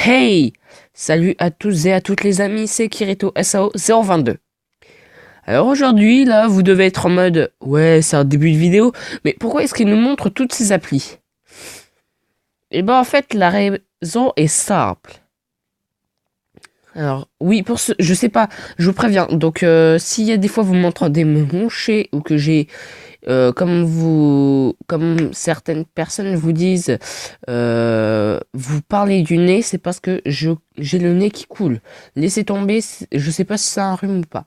Hey! Salut à tous et à toutes les amis, c'est Kirito SAO 022. Alors aujourd'hui, là, vous devez être en mode ouais, c'est un début de vidéo, mais pourquoi est-ce qu'il nous montre toutes ces applis? Eh ben en fait, la raison est simple. Alors oui, pour ce, je sais pas, je vous préviens. Donc s'il y a des fois vous m'entendez me roncher ou que j'ai comme certaines personnes vous disent, vous parlez du nez, c'est parce que j'ai le nez qui coule. Laissez tomber, je sais pas si c'est un rhume ou pas.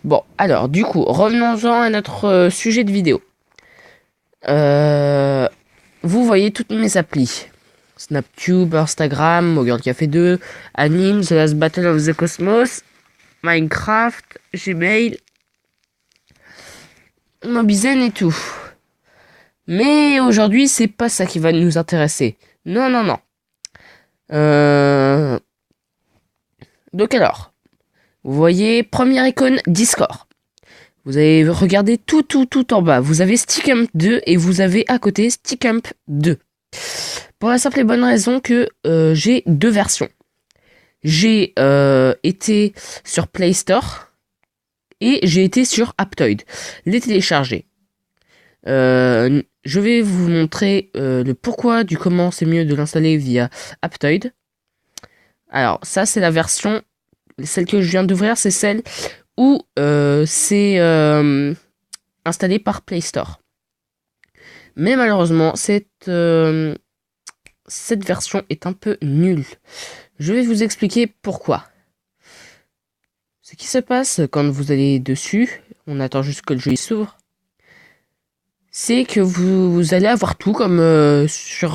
Bon, alors, du coup, revenons-en à notre sujet de vidéo. Euh, Vous voyez toutes mes applis. Snaptube, Instagram, Mogurl Café 2, Anime, The Last Battle of the Cosmos, Minecraft, Gmail, Mobizen et tout. Mais aujourd'hui, c'est pas ça qui va nous intéresser. Non, non, non. Euh... Donc alors, vous voyez, première icône, Discord. Vous allez regarder tout en bas. Vous avez Stick'Ump 2 et vous avez à côté Stick'Ump 2. Pour la simple et bonne raison que j'ai deux versions. J'ai été sur Play Store et j'ai été sur Aptoide. Les télécharger. Je vais vous montrer le pourquoi du comment c'est mieux de l'installer via Aptoide. Alors ça c'est la version, celle que je viens d'ouvrir, c'est celle où c'est installé par Play Store. Mais malheureusement cette version est un peu nulle. Je vais vous expliquer pourquoi. Ce qui se passe quand vous allez dessus, on attend juste que le jeu s'ouvre, c'est que vous allez avoir tout comme sur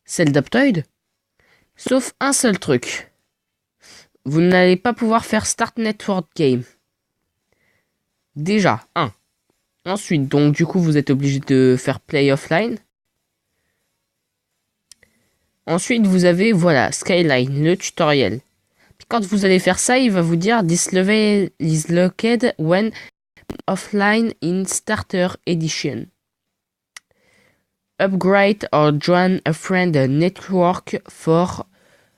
celle d'Aptoide, sauf un seul truc. Vous n'allez pas pouvoir faire Start Network Game. Déjà, un. Ensuite, donc du coup, vous êtes obligé de faire Play Offline. Ensuite, vous avez, voilà, Skyline, le tutoriel. Puis quand vous allez faire ça, il va vous dire This level is locked when offline in Starter Edition. Upgrade or join a friend network for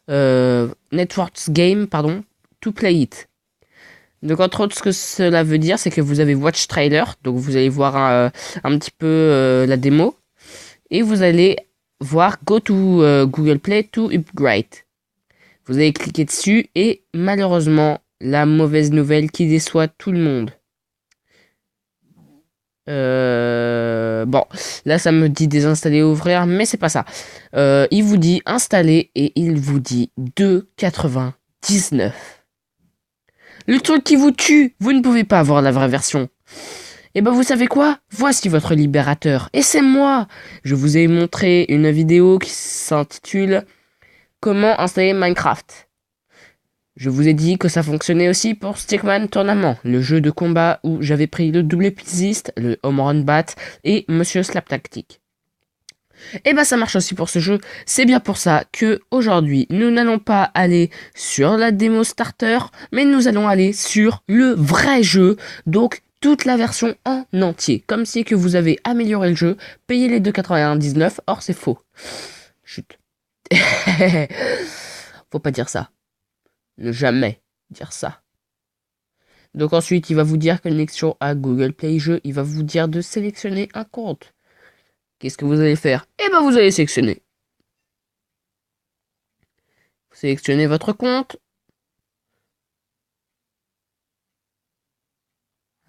networks game, pardon, to play it. Donc entre autres, ce que cela veut dire, c'est que vous avez Watch Trailer, donc vous allez voir un petit peu la démo, et vous allez voir Go to Google Play to upgrade. Vous allez cliquer dessus et malheureusement, la mauvaise nouvelle qui déçoit tout le monde. Bon, là ça me dit désinstaller, ouvrir, mais c'est pas ça. Il vous dit installer et il vous dit 2,99. Le truc qui vous tue, vous ne pouvez pas avoir la vraie version. Et ben vous savez quoi? Voici votre libérateur. Et c'est moi. Je vous ai montré une vidéo qui s'intitule Comment installer Minecraft. Je vous ai dit que ça fonctionnait aussi pour Stickman Tournament, le jeu de combat où j'avais pris le double épisiste, le Home Run Bat et Monsieur Slap Tactique. Et bah ça marche aussi pour ce jeu, c'est bien pour ça que aujourd'hui nous n'allons pas aller sur la démo starter, mais nous allons aller sur le vrai jeu, donc toute la version en entier, comme si que vous avez amélioré le jeu, payé les 2,99, or c'est faux. Chut. Faut pas dire ça. Ne jamais dire ça. Donc ensuite il va vous dire connexion à Google Play Jeux, il va vous dire de sélectionner un compte. Qu'est-ce que vous allez faire? Eh ben vous allez sélectionner. Vous sélectionnez votre compte.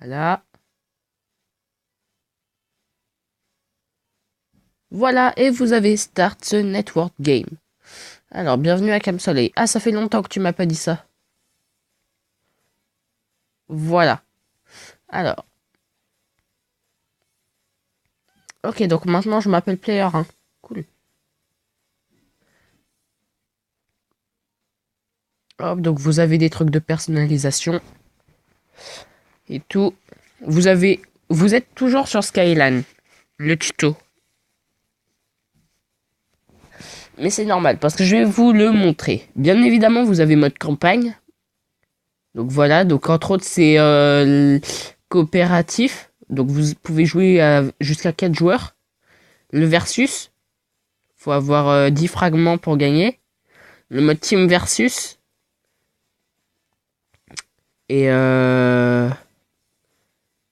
Voilà. Voilà, et vous avez Start the Network Game. Alors, bienvenue à Camsoleil. Ah, ça fait longtemps que tu m'as pas dit ça. Voilà. Alors. Ok, donc maintenant je m'appelle Player 1. Cool. Hop, donc vous avez des trucs de personnalisation. Et tout. Vous êtes toujours sur Skyline. Le tuto. Mais c'est normal, parce que je vais vous le montrer. Bien évidemment, vous avez mode campagne. Donc voilà, donc entre autres, c'est coopératif. Donc vous pouvez jouer jusqu'à 4 joueurs. Le versus, faut avoir 10 fragments pour gagner. le mode team versus. Et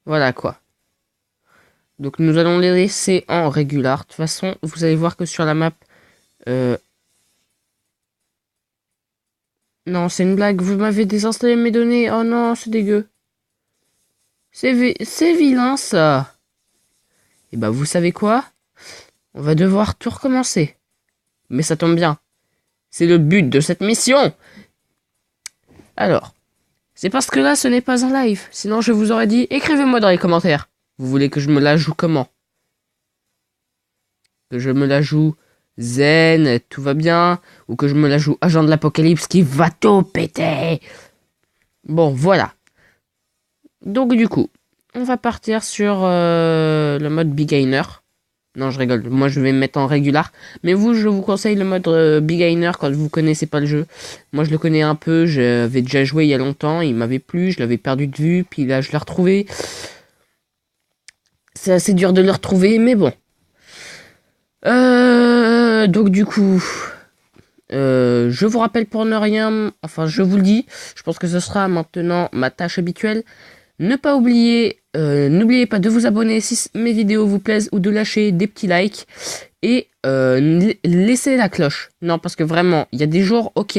voilà quoi. Donc nous allons les laisser en régular. De toute façon, vous allez voir que sur la map... Non, c'est une blague. Vous m'avez désinstallé mes données. Oh non, c'est dégueu. C'est vilain, ça. Et bah, vous savez quoi? On va devoir tout recommencer. Mais ça tombe bien. C'est le but de cette mission. Alors, c'est parce que là, ce n'est pas un live. Sinon, je vous aurais dit, écrivez-moi dans les commentaires. Vous voulez que je me la joue comment? Que je me la joue zen, tout va bien? Ou que je me la joue agent de l'apocalypse qui va tout péter? Bon, voilà. Donc, du coup, on va partir sur le mode beginner. Non, je rigole. Moi, je vais me mettre en régular. Mais vous, je vous conseille le mode beginner quand vous connaissez pas le jeu. Moi, je le connais un peu. J'avais déjà joué il y a longtemps. Il m'avait plu. Je l'avais perdu de vue. Puis là, je l'ai retrouvé. C'est assez dur de le retrouver, mais bon. Donc, du coup, je vous rappelle pour ne rien... Enfin, je vous le dis. Je pense que ce sera maintenant ma tâche habituelle. Ne pas oublier, n'oubliez pas de vous abonner si mes vidéos vous plaisent ou de lâcher des petits likes et laissez la cloche. Non, parce que vraiment, il y a des jours, ok,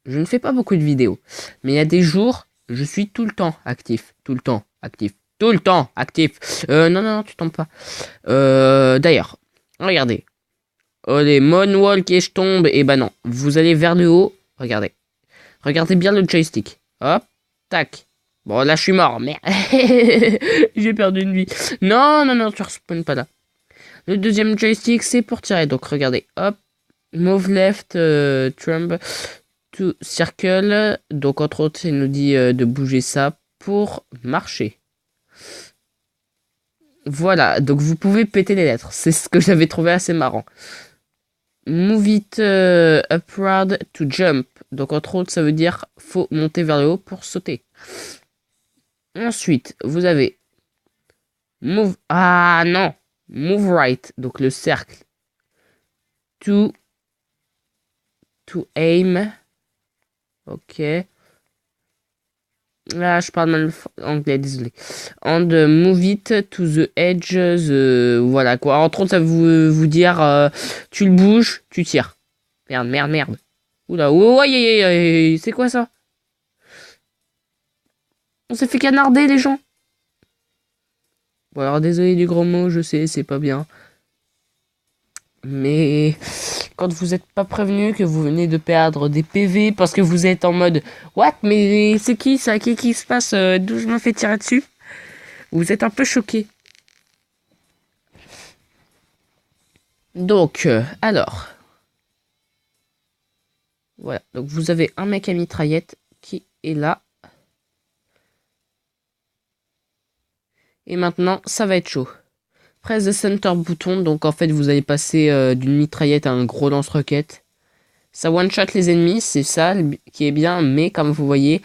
je ne fais pas beaucoup de vidéos, mais il y a des jours, je suis tout le temps actif, tout le temps actif, tout le temps actif. Non, tu tombes pas. D'ailleurs, regardez. Oh, les moonwalk et je tombe. Et bah non, vous allez vers le haut, regardez. Regardez bien le joystick. Hop, tac. Bon, là, je suis mort, merde. J'ai perdu une vie. Non, tu respawns pas là. Le deuxième joystick, c'est pour tirer. Donc, regardez. Hop. Move left, trump to circle. Donc, entre autres, il nous dit de bouger ça pour marcher. Voilà. Donc, vous pouvez péter les lettres. C'est ce que j'avais trouvé assez marrant. Move it upward to jump. Donc, entre autres, ça veut dire faut monter vers le haut pour sauter. Ensuite, vous avez move... Ah non! Move right, donc le cercle. To aim. Ok. Là, je parle mal anglais, désolé. And move it to the edge. Voilà quoi. Entre autres, ça vous dire tu le bouges, tu tires. Merde. Oula, ouais, c'est quoi ça? On s'est fait canarder, les gens. Bon, alors désolé du gros mot, je sais, c'est pas bien. Mais quand vous n'êtes pas prévenu que vous venez de perdre des PV parce que vous êtes en mode what? Mais c'est qui ça? Qu'est-ce qui se passe? D'où je me fais tirer dessus? Vous êtes un peu choqué. Donc, alors. Voilà. Donc, vous avez un mec à mitraillette qui est là. Et maintenant, ça va être chaud. Presse le center bouton. Donc, en fait, vous allez passer d'une mitraillette à un gros lance-roquette. Ça one-shot les ennemis. C'est ça qui est bien. Mais comme vous voyez,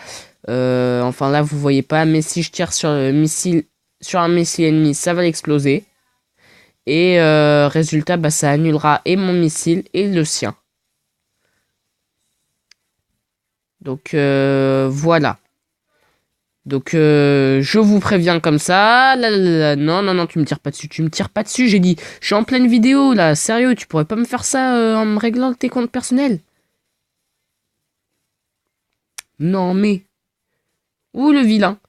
enfin là, vous voyez pas. Mais si je tire sur un missile ennemi, ça va l'exploser. Et résultat, bah, ça annulera et mon missile et le sien. Donc, voilà. Donc, je vous préviens comme ça. Non, tu me tires pas dessus. Tu me tires pas dessus, j'ai dit. Je suis en pleine vidéo, là. Sérieux, tu pourrais pas me faire ça en me réglant tes comptes personnels? Non, mais... Ouh, le vilain.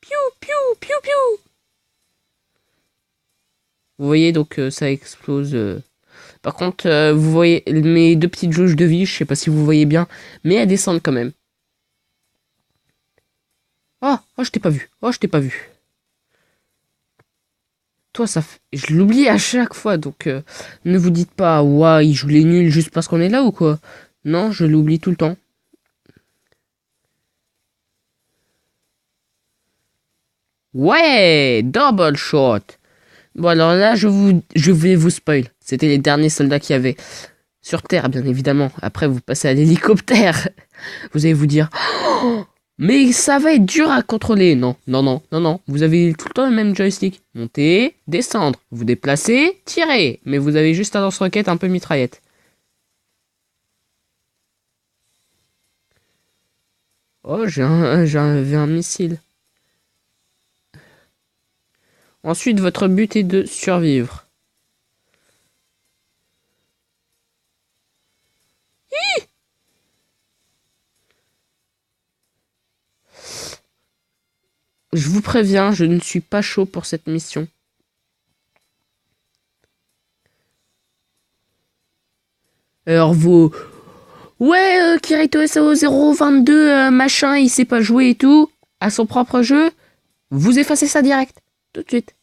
Piou. Vous voyez, donc, ça explose. Par contre, vous voyez mes deux petites jauges de vie. Je sais pas si vous voyez bien. Mais elles descendent quand même. Oh, je t'ai pas vu. Toi, je l'oublie à chaque fois, donc ne vous dites pas, ouah, il joue les nuls juste parce qu'on est là ou quoi? Non, je l'oublie tout le temps. Ouais, double shot. Bon, alors là, je vais vous spoil. C'était les derniers soldats qu'il y avait. Sur Terre, bien évidemment. Après, vous passez à l'hélicoptère. Vous allez vous dire... Oh, mais ça va être dur à contrôler. Non. Vous avez tout le temps le même joystick. Monter, descendre. Vous déplacez, tirer. Mais vous avez juste un lance-roquette un peu mitraillette. Oh, j'avais un missile. Ensuite, votre but est de survivre. Je vous préviens, je ne suis pas chaud pour cette mission. Alors vous... Ouais, Kirito SAO 022, machin, il sait pas jouer et tout, à son propre jeu, vous effacez ça direct, tout de suite.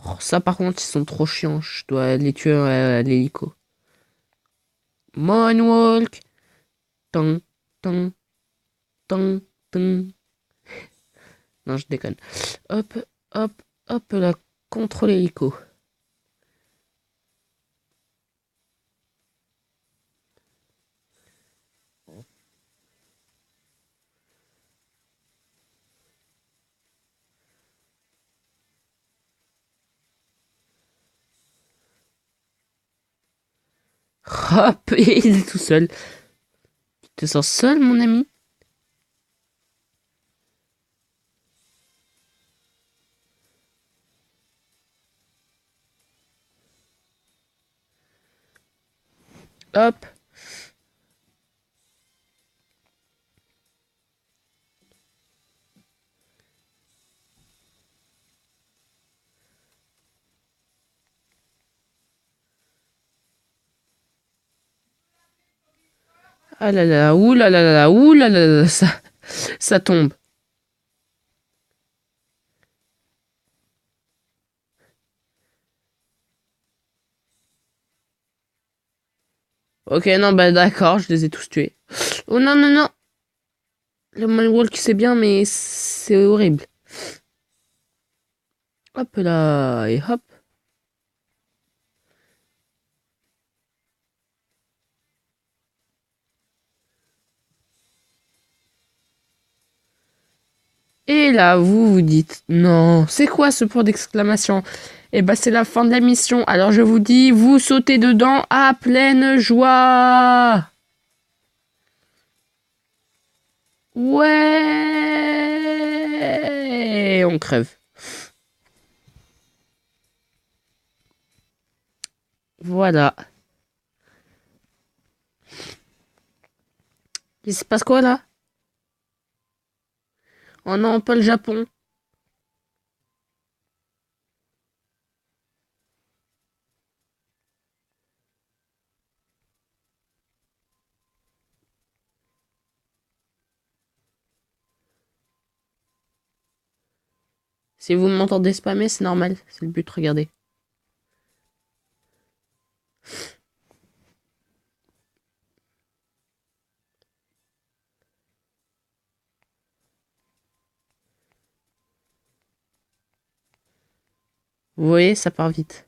Oh, ça par contre, ils sont trop chiants, je dois les tuer à l'hélico. Moonwalk. Tong, tong, tong, tong. Non, je déconne. Hop, hop, hop là, contre l'hélico. Hop, et il est tout seul. Tu te sens seul, mon ami? Hop. Ah là là, ouh là là là, ouh là là là, ça tombe. Ok, non, bah d'accord, je les ai tous tués. Oh non, non, non. Le Moonwalk, c'est bien, mais c'est horrible. Hop là, et hop. Et là, vous vous dites, non, c'est quoi ce point d'exclamation? Eh ben, c'est la fin de la mission. Alors je vous dis, vous sautez dedans à pleine joie. Ouais, on crève. Voilà. Il se passe quoi là? Oh non, pas le Japon. Si vous m'entendez spammer, c'est normal. C'est le but, regardez. Vous voyez, ça part vite.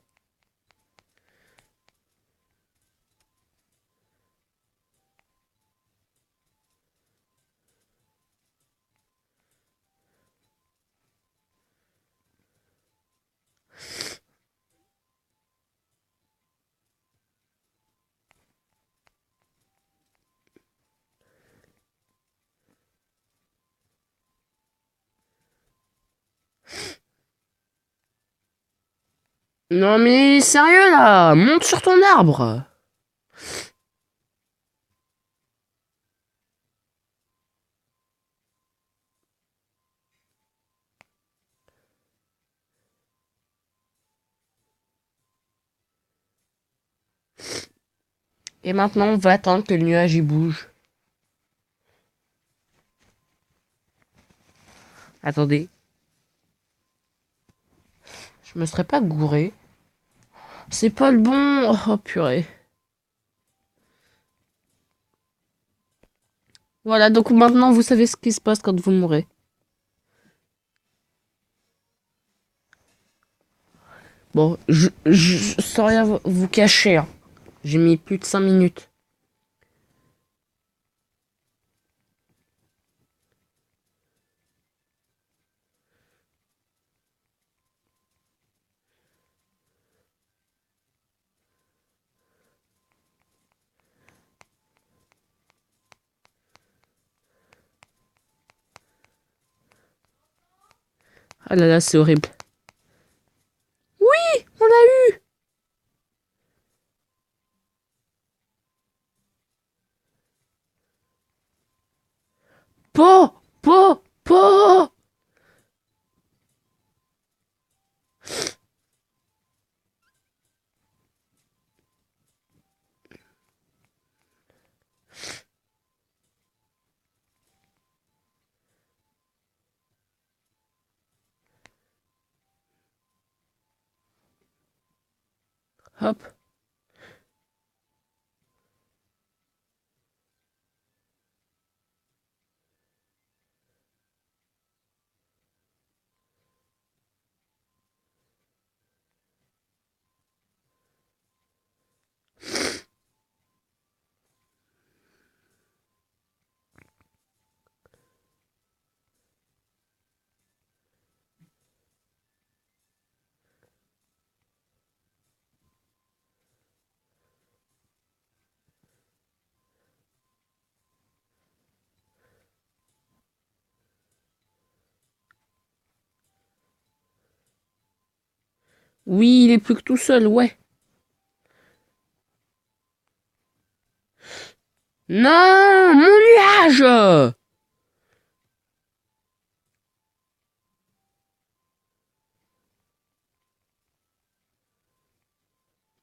Non mais sérieux là, monte sur ton arbre. Et maintenant, on va attendre que le nuage y bouge. Attendez, je me serais pas gouré. C'est pas le bon. Oh purée. Voilà, donc maintenant vous savez ce qui se passe quand vous mourrez. Bon, sans rien vous cacher, hein. J'ai mis plus de 5 minutes. Ah là là, c'est horrible. Oui, on l'a eu. Po, po, po. Hop. Oui, il est plus que tout seul, ouais. Non, mon nuage.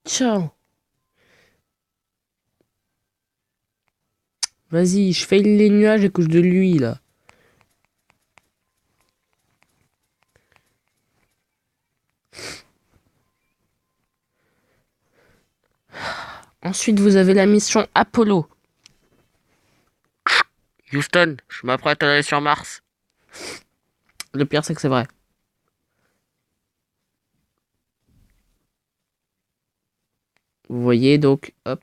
Ciao. Vas-y, je fais les nuages à cause de lui, là. Ensuite, vous avez la mission Apollo. Houston, je m'apprête à aller sur Mars. Le pire, c'est que c'est vrai. Vous voyez, donc, hop.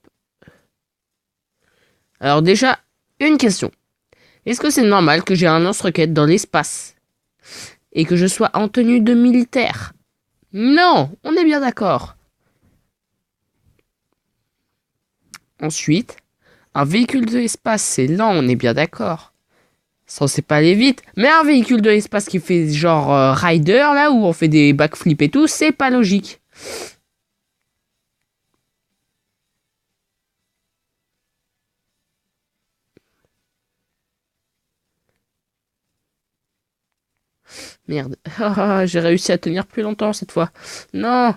Alors déjà, une question. Est-ce que c'est normal que j'ai un lance-roquette dans l'espace et que je sois en tenue de militaire? Non, on est bien d'accord. Ensuite, un véhicule de l'espace, c'est lent, on est bien d'accord. Censé pas aller vite. Mais un véhicule de l'espace qui fait genre Rider, là, où on fait des backflips et tout, c'est pas logique. Merde. Ah, j'ai réussi à tenir plus longtemps cette fois. Non.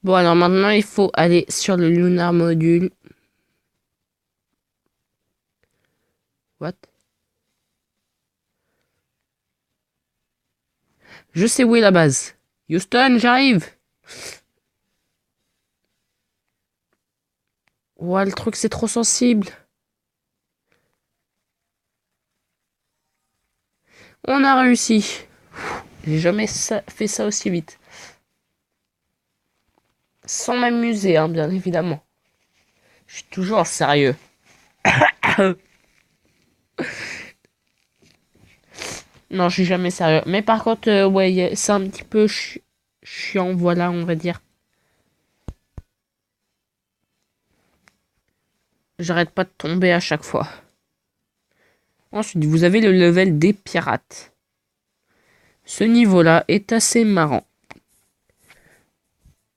Bon, alors maintenant, il faut aller sur le Lunar Module. What? Je sais où est la base. Houston, j'arrive. Ouais, le truc, c'est trop sensible. On a réussi. J'ai jamais fait ça aussi vite. Sans m'amuser, hein, bien évidemment. Je suis toujours sérieux. Non, je suis jamais sérieux. Mais par contre, ouais, c'est un petit peu chiant, voilà, on va dire. J'arrête pas de tomber à chaque fois. Ensuite, vous avez le level des pirates. Ce niveau-là est assez marrant.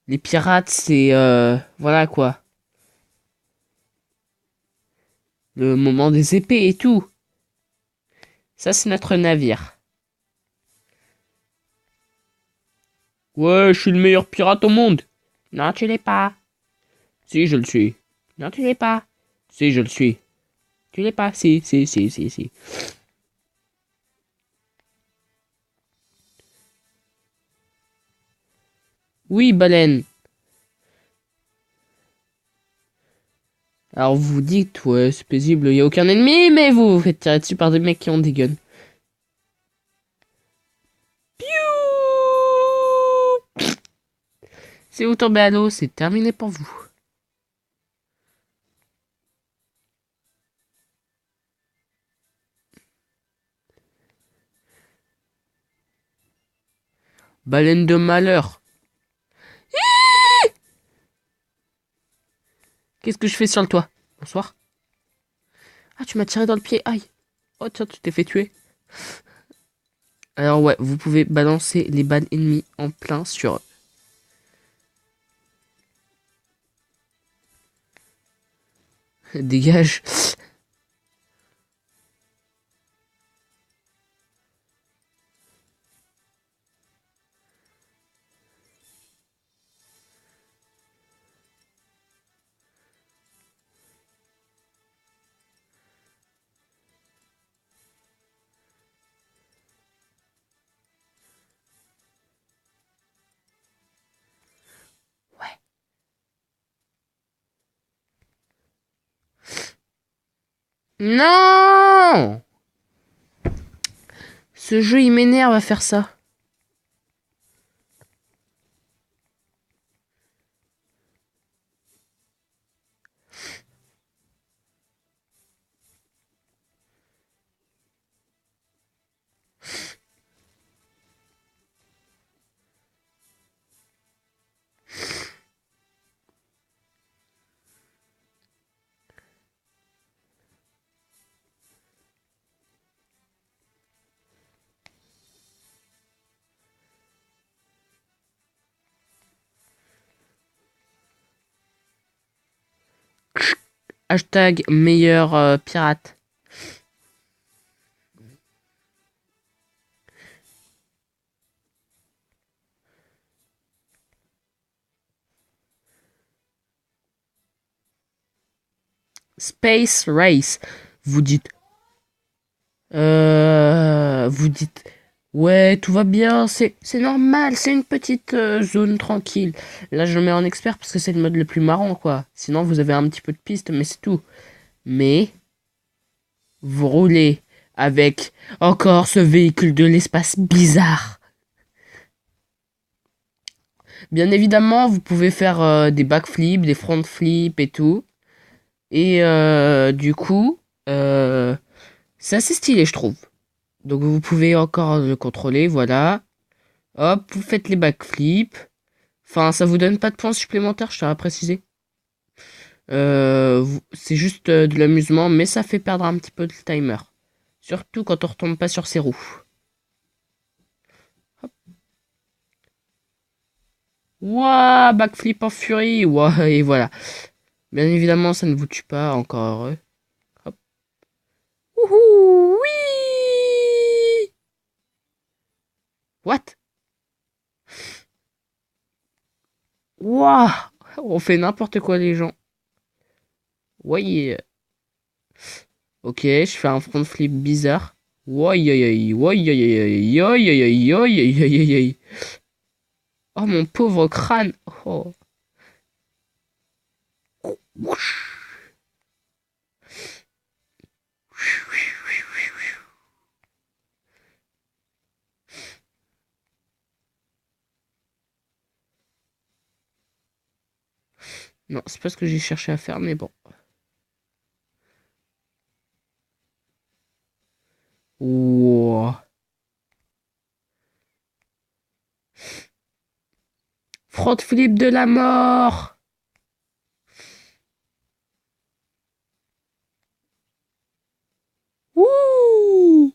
Les pirates, c'est... voilà quoi. Le moment des épées et tout. Ça, c'est notre navire. Ouais, je suis le meilleur pirate au monde. Non, tu l'es pas. Si, je le suis. Non, tu l'es pas. Si, je le suis. Tu l'es pas. Si, si, si, si, si. Oui, baleine. Alors vous vous dites, ouais, c'est paisible, il y a aucun ennemi, mais vous vous faites tirer dessus par des mecs qui ont des guns. Piou. Si vous tombez à l'eau, c'est terminé pour vous. Baleine de malheur. Qu'est-ce que je fais sur le toit? Bonsoir. Ah, tu m'as tiré dans le pied. Aïe. Oh, tiens, tu t'es fait tuer. Alors, ouais, vous pouvez balancer les balles ennemies en plein sur eux. Dégage. Ouais. Non! Ce jeu, il m'énerve à faire ça. Hashtag meilleur pirate. Space Race. Vous dites. Vous dites. Ouais, tout va bien, c'est normal, c'est une petite zone tranquille. Là, je le mets en expert parce que c'est le mode le plus marrant, quoi. Sinon, vous avez un petit peu de piste, mais c'est tout. Mais, vous roulez avec encore ce véhicule de l'espace bizarre. Bien évidemment, vous pouvez faire des backflips, des front flips et tout. Et du coup, c'est assez stylé, je trouve. Donc vous pouvez encore le contrôler, voilà. Hop, vous faites les backflips. Enfin, ça vous donne pas de points supplémentaires, je tiens à préciser. C'est juste de l'amusement, mais ça fait perdre un petit peu de timer. Surtout quand on retombe pas sur ses roues. Hop. Ouah, backflip en furie. Ouah, et voilà. Bien évidemment, ça ne vous tue pas, encore heureux. Hop. Wouhou, oui. What? Ouah, on fait n'importe quoi les gens. Ouais. Ok, je fais un front flip bizarre. Ouah, aïe, aïe, aïe, ouah, aïe, aïe, aïe, aïe, aïe, aïe, aïe, aïe, aïe, aïe, aïe. Oh mon pauvre crâne. Oh. Non, c'est pas ce que j'ai cherché à faire, mais bon. Ouah. Front flip de la mort. Ouh.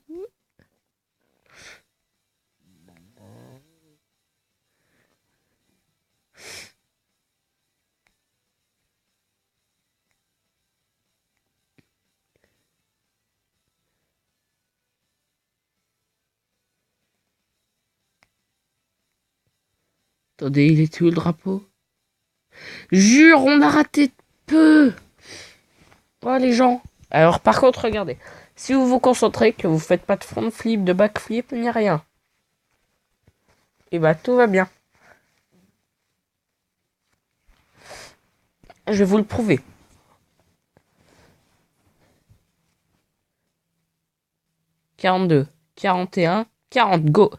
Attendez, il est où le drapeau? Jure, on a raté peu. Oh les gens. Alors par contre, regardez. Si vous vous concentrez, que vous faites pas de front flip, de back flip, ni rien. Et bah tout va bien. Je vais vous le prouver. 42, 41, 40, go.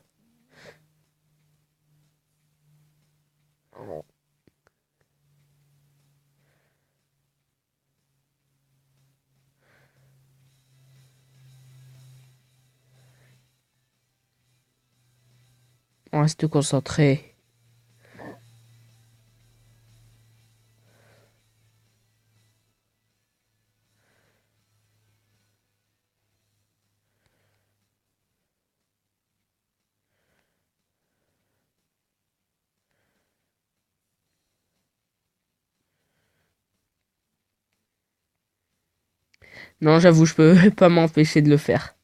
On reste concentré. Non, j'avoue, je peux pas m'empêcher de le faire.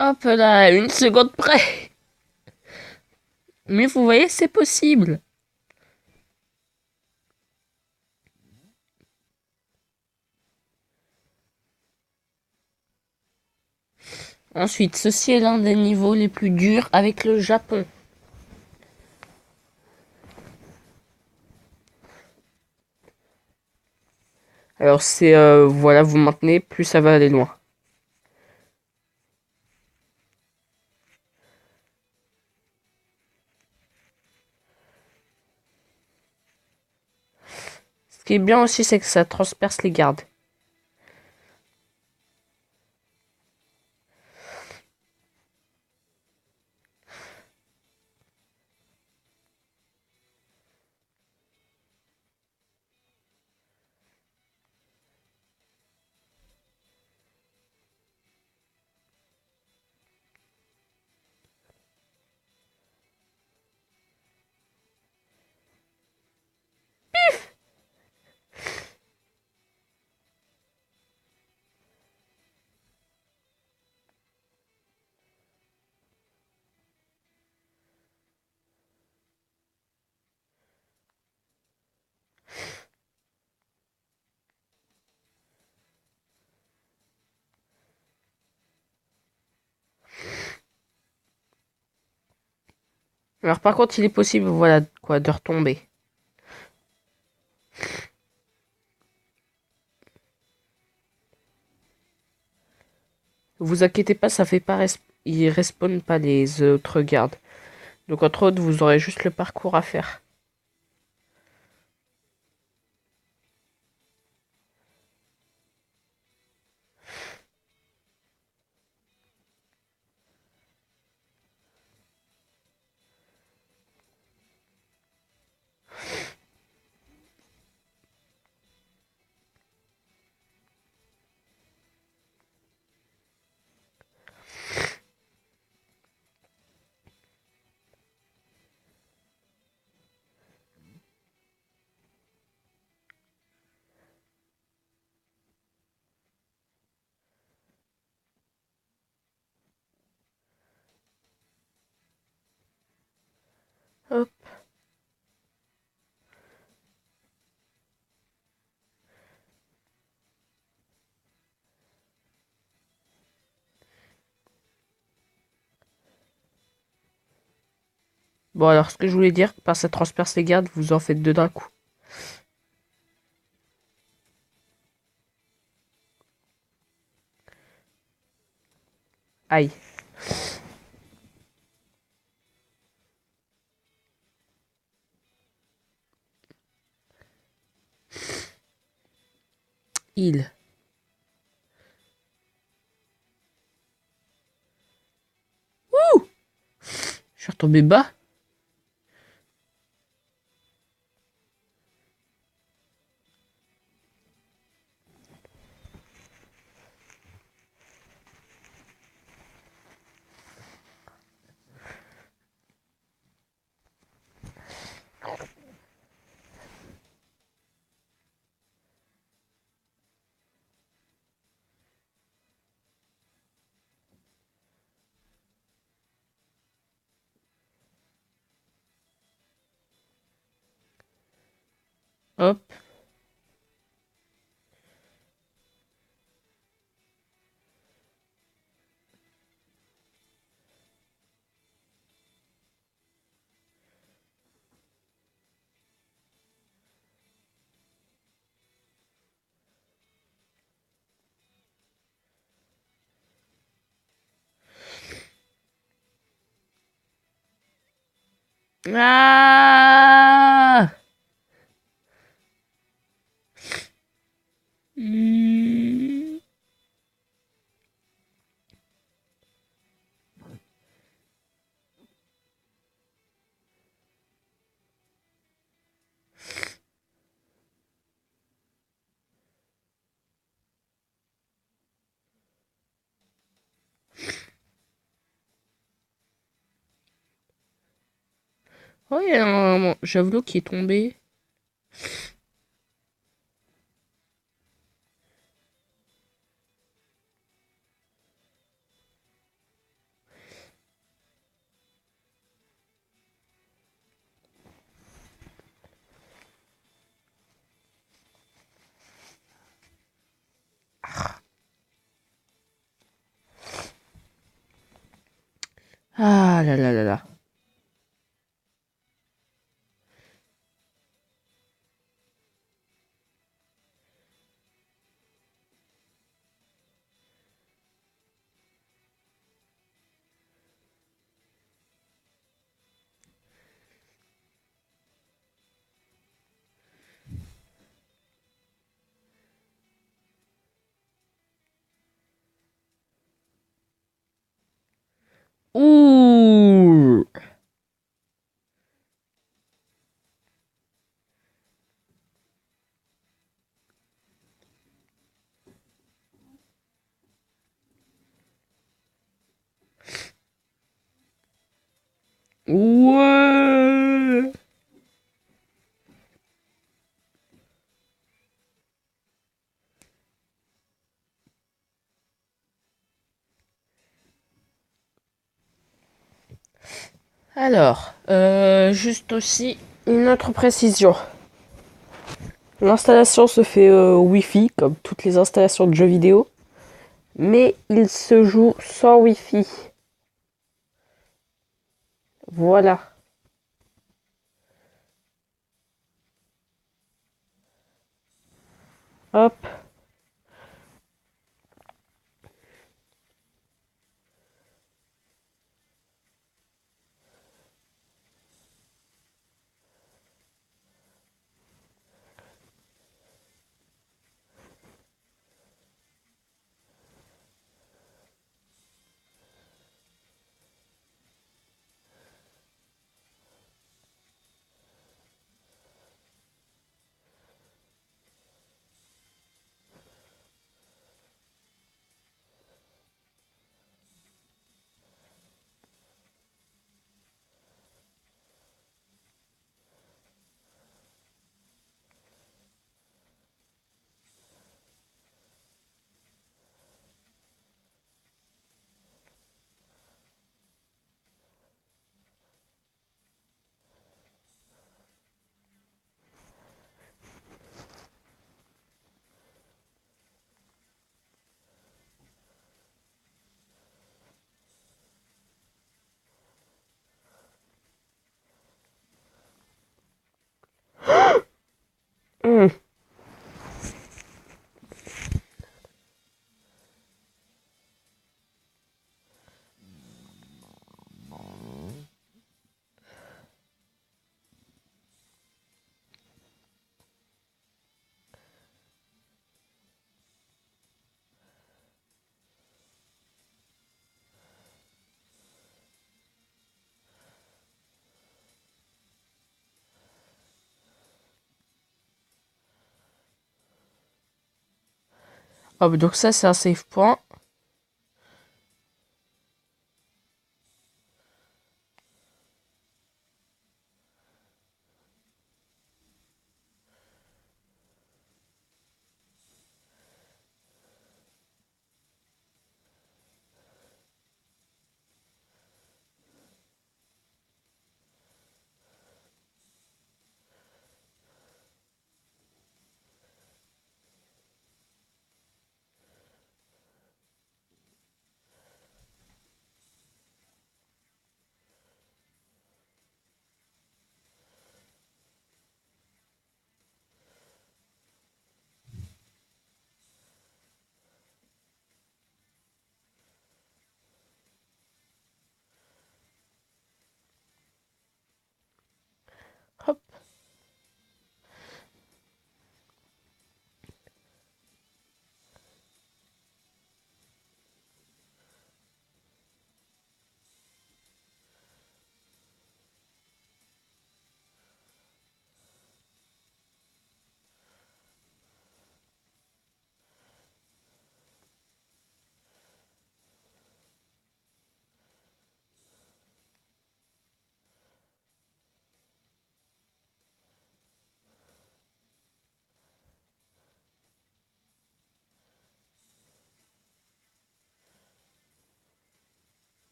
Hop là, une seconde près. Mais vous voyez, c'est possible. Ensuite, ceci est l'un des niveaux les plus durs avec le Japon. Alors c'est, voilà, vous maintenez, plus ça va aller loin. Ce qui est bien aussi, c'est que ça transperce les gardes. Alors par contre, il est possible, voilà, quoi, de retomber. Vous inquiétez pas, ça fait pas ils respawnent pas les autres gardes. Donc entre autres, vous aurez juste le parcours à faire. Hop. Bon alors, ce que je voulais dire, par ça transperce les gardes, vous en faites deux d'un coup. Aïe. Il. Je suis retombé bas. Hop. Ah! Hmm. Oh, il y a un javelot qui est tombé. Ah là là là là. Ouh! Ouais! Alors, juste aussi une autre précision. L'installation se fait Wi-Fi, comme toutes les installations de jeux vidéo, mais il se joue sans Wi-Fi. Voilà. Hop. Hmm. Hop, donc ça, c'est un save point.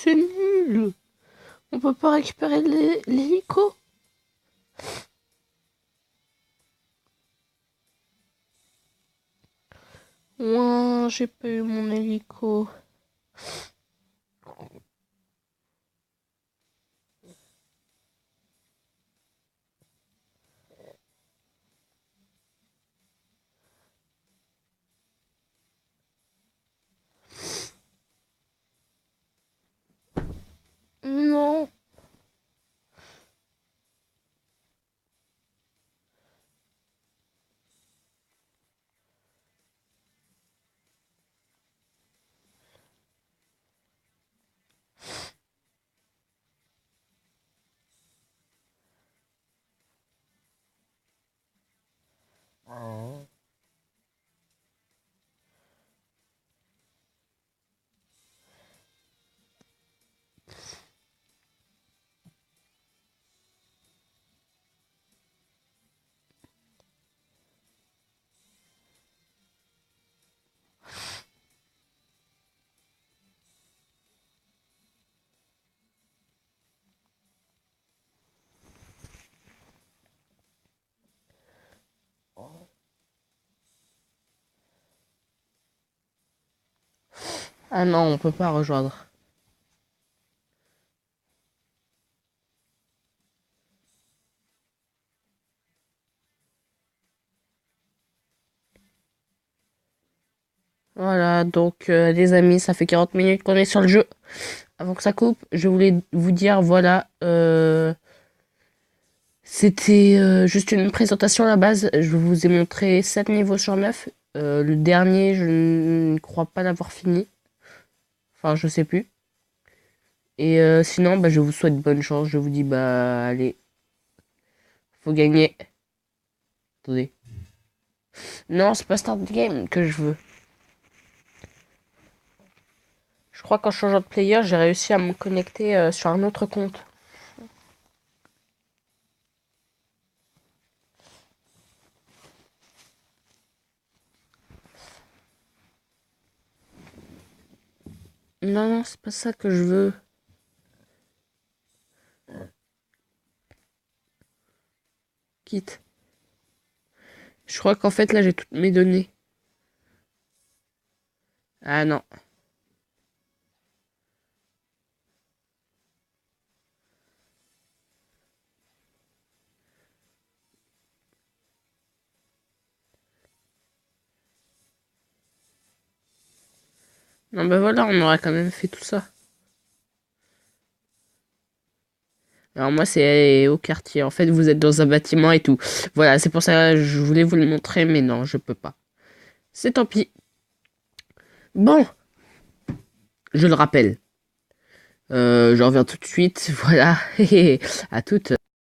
c'est nul. On peut pas récupérer l'hélico. Ouin, j'ai pas eu mon hélico. Non. Ah non, on peut pas rejoindre. Voilà, donc les amis, ça fait 40 minutes qu'on est sur le jeu. Avant que ça coupe, je voulais vous dire, voilà, c'était juste une présentation à la base. Je vous ai montré 7 niveaux sur 9. Le dernier, je ne crois pas l'avoir fini. Enfin, je sais plus. Et sinon, bah, je vous souhaite bonne chance. Je vous dis, bah, allez, faut gagner. Attendez. Non, c'est pas Start Game que je veux. Je crois qu'en changeant de player, j'ai réussi à me connecter sur un autre compte. Non, non, c'est pas ça que je veux. Quitte. Je crois qu'en fait, là, j'ai toutes mes données. Ah non. Non, bah voilà, on aurait quand même fait tout ça. Alors moi, c'est au quartier. En fait, vous êtes dans un bâtiment et tout. Voilà, c'est pour ça que je voulais vous le montrer, mais non, je peux pas. C'est tant pis. Bon, je le rappelle. Je reviens tout de suite. Voilà. À toutes.